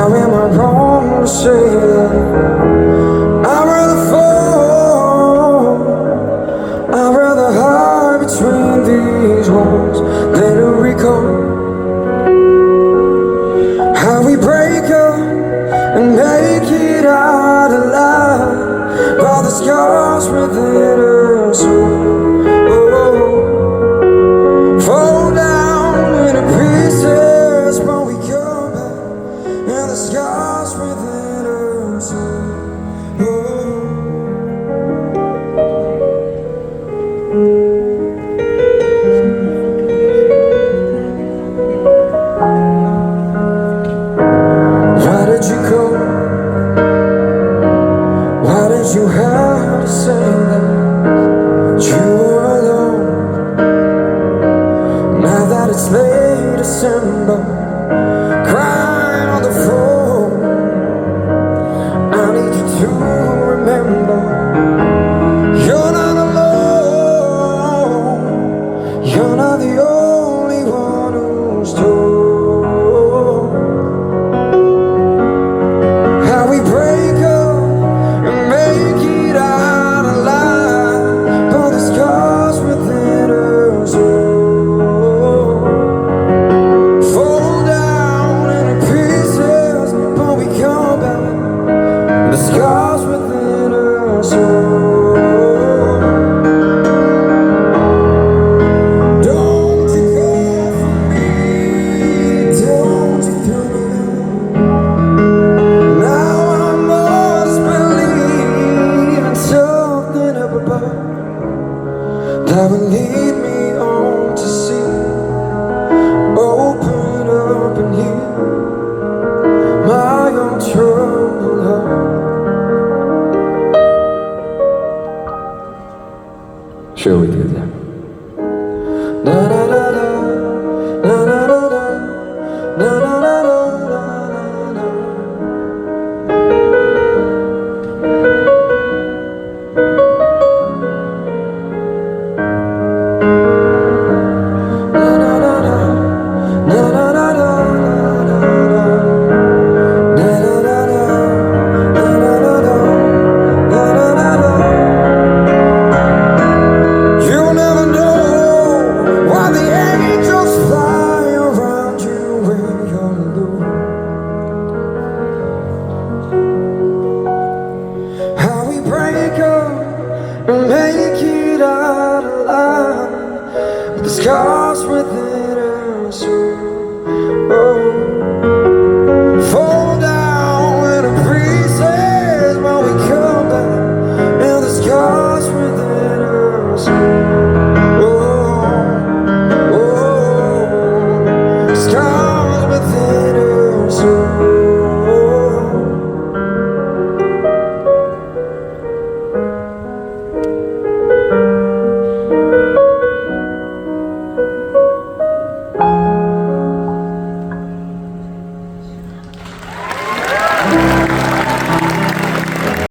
How am I wrong to say that I'd rather fall, I'd rather hide between these walls than to recall how we break up and make it out alive by the scars within us. Fall down into pieces, but we come back, and the scars within us. Why did you go? Why did you have to say that you were alone? Now that it's late December, crying on the floor, I need you to remember you're not alone. You're not the only one who's told how we break up and make it out alive, but the scars within us. Fall down into pieces, but we come back, the scars within us. Don't you go for me, don't you throw me out. Now I must believe in something up above that will lead me on to see, open up and heal my own troubled heart. Shall we do that? Na na na na, na na na na, na na na na, na na. You'll never know why the angels fly around you when you're alone. How we break up and make it out alive, the scars within us.